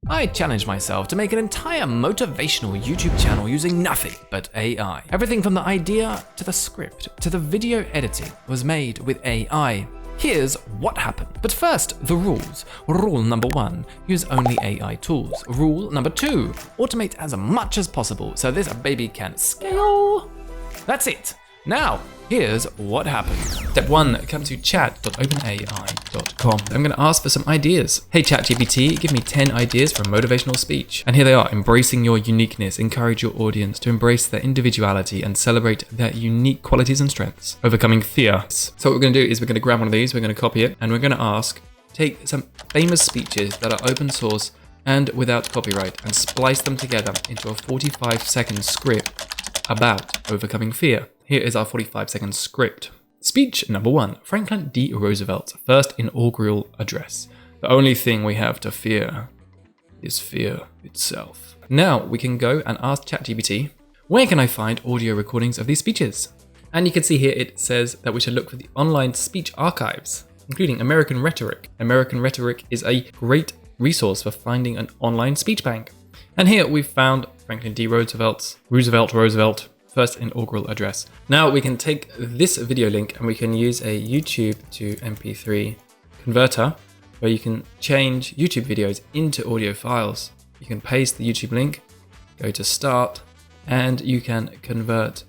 I challenged myself to make an entire motivational YouTube channel using nothing but AI. Everything from the idea to the script to the video editing was made with AI. Here's what happened. But first, the rules. Rule number 1, use only AI tools. Rule number 2, automate as much as possible so this baby can scale. That's it. Now, here's what happened. Step 1, come to chat.openai.com. I'm going to ask for some ideas. Hey ChatGPT, give me 10 ideas for a motivational speech. And here they are: embracing your uniqueness, encourage your audience to embrace their individuality and celebrate their unique qualities and strengths. Overcoming fear. So what we're going to do is we're going to grab one of these, we're going to copy it, and we're going to ask, take some famous speeches that are open source and without copyright and splice them together into a 45-second script about overcoming fear. Here is our 45-second script. Speech number 1, Franklin D. Roosevelt's first inaugural address. The only thing we have to fear is fear itself. Now we can go and ask ChatGPT, where can I find audio recordings of these speeches? And you can see here it says that we should look for the online speech archives, including American Rhetoric. American Rhetoric is a great resource for finding an online speech bank. And here we've found Franklin D. Roosevelt's Roosevelt first inaugural address. Now we can take this video link and we can use a YouTube to MP3 converter where you can change YouTube videos into audio files. You can paste the YouTube link, go to start, and you can convert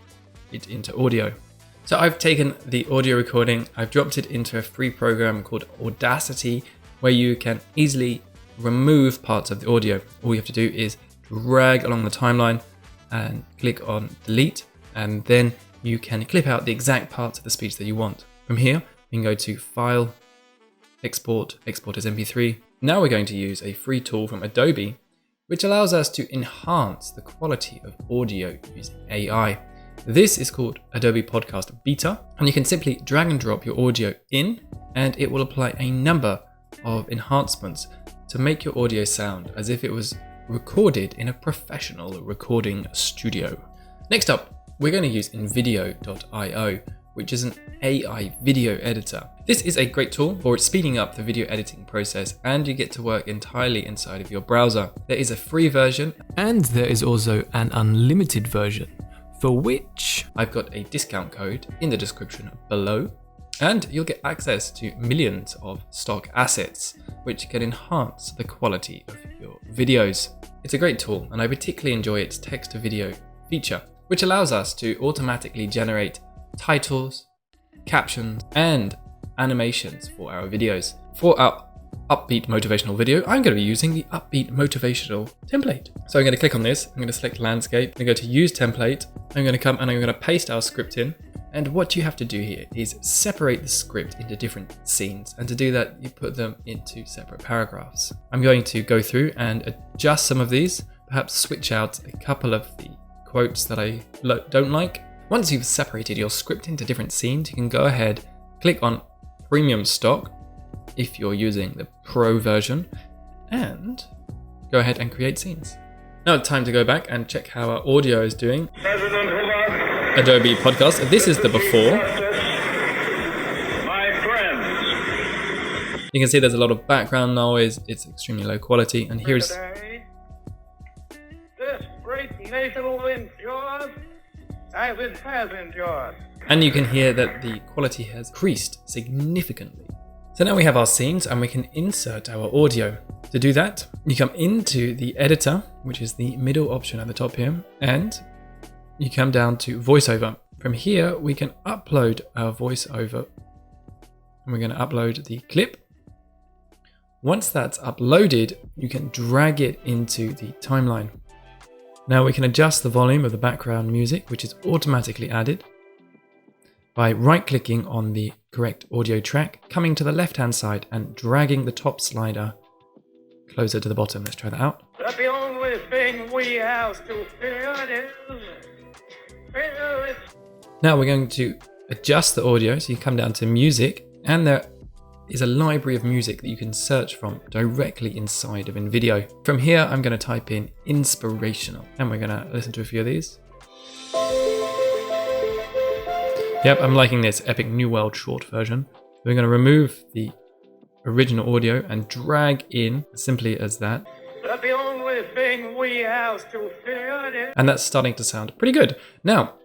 it into audio. So I've taken the audio recording, I've dropped it into a free program called Audacity where you can easily remove parts of the audio. All you have to do is drag along the timeline and click on delete, and then you can clip out the exact parts of the speech that you want. From here, you can go to File, Export as MP3. Now we're going to use a free tool from Adobe, which allows us to enhance the quality of audio using AI. This is called Adobe Podcast Beta, and you can simply drag and drop your audio in, and it will apply a number of enhancements to make your audio sound as if it was recorded in a professional recording studio. Next up, we're going to use InVideo.io, which is an AI video editor. This is a great tool for speeding up the video editing process, and you get to work entirely inside of your browser. There is a free version, and there is also an unlimited version, for which I've got a discount code in the description below. And you'll get access to millions of stock assets, which can enhance the quality of your videos. It's a great tool, and I particularly enjoy its text-to-video feature, which allows us to automatically generate titles, captions, and animations for our videos. For our upbeat motivational video, I'm going to be using the upbeat motivational template. So I'm going to click on this, I'm going to select landscape, I'm going to go to use template, I'm going to come and I'm going to paste our script in. And what you have to do here is separate the script into different scenes. And to do that, you put them into separate paragraphs. I'm going to go through and adjust some of these, perhaps switch out a couple of the quotes that I don't like. Once you've separated your script into different scenes, you can go ahead, click on Premium Stock if you're using the Pro version, and go ahead and create scenes. Now it's time to go back and check how our audio is doing. Adobe Podcast. This is the before. My friends. You can see there's a lot of background noise. It's extremely low quality. And here's Today, this great nation will endure as it has endured. and you can hear that the quality has increased significantly. So now we have our scenes and we can insert our audio. To do that, you come into the editor, which is the middle option at the top here, and you come down to voiceover. From here, we can upload our voiceover, and we're going to upload the clip. Once that's uploaded, you can drag it into the timeline. Now we can adjust the volume of the background music, which is automatically added by right-clicking on the correct audio track, coming to the left-hand side and dragging the top slider closer to the bottom. Let's try that out. But the only thing we have to fear is fear. Now we're going to adjust the audio, so you come down to music, and there is a library of music that you can search from directly inside of InVideo. From here, I'm going to type in inspirational, and we're going to listen to a few of these. Yep, I'm liking this Epic New World short version. We're going to remove the original audio and drag in, simply as that, But The only thing we have to fear is... And that's starting to sound pretty good. Now,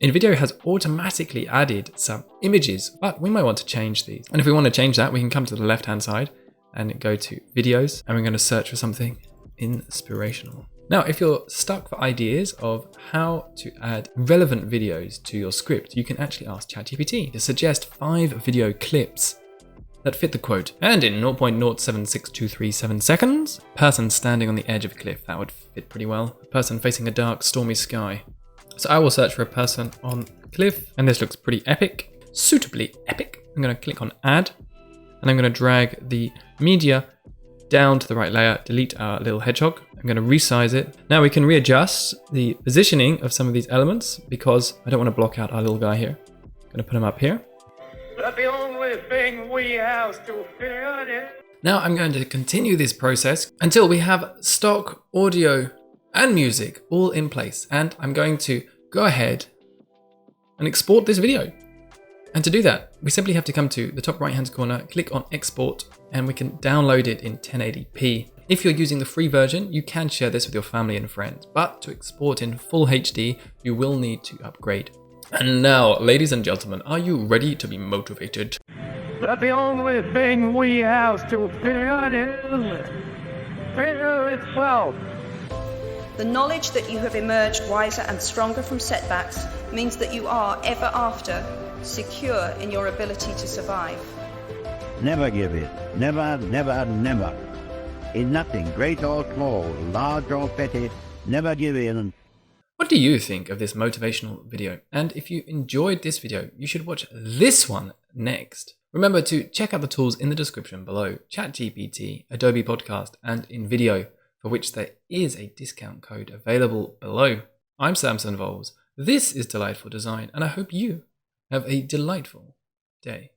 InVideo has automatically added some images, but we might want to change these. And if we want to change that, we can come to the left-hand side and go to videos, and we're going to search for something inspirational. Now, if you're stuck for ideas of how to add relevant videos to your script, you can actually ask ChatGPT to suggest 5 video clips that fit the quote. And in 0.076237 seconds, person standing on the edge of a cliff, that would fit pretty well. A person facing a dark, stormy sky. So I will search for a person on a cliff, and this looks pretty epic, suitably epic. I'm going to click on add, and I'm going to drag the media down to the right layer, delete our little hedgehog. I'm going to resize it. Now we can readjust the positioning of some of these elements because I don't want to block out our little guy here. I'm going to put him up here. The only thing we have to fear is... Now I'm going to continue this process until we have stock audio and music all in place. And I'm going to go ahead and export this video. And to do that, we simply have to come to the top right-hand corner, click on export, and we can download it in 1080p. If you're using the free version, you can share this with your family and friends, but to export in full HD, you will need to upgrade. And now, ladies and gentlemen, are you ready to be motivated? The only thing we have to fear is itself. The knowledge that you have emerged wiser and stronger from setbacks means that you are ever after secure in your ability to survive. Never give in. Never, never, never. In nothing, great or small, large or petty, never give in. What do you think of this motivational video? And if you enjoyed this video, you should watch this one next. Remember to check out the tools in the description below: ChatGPT, Adobe Podcast, and InVideo, for which there is a discount code available below. I'm Samson Voles. This is Delightful Design, and I hope you have a delightful day.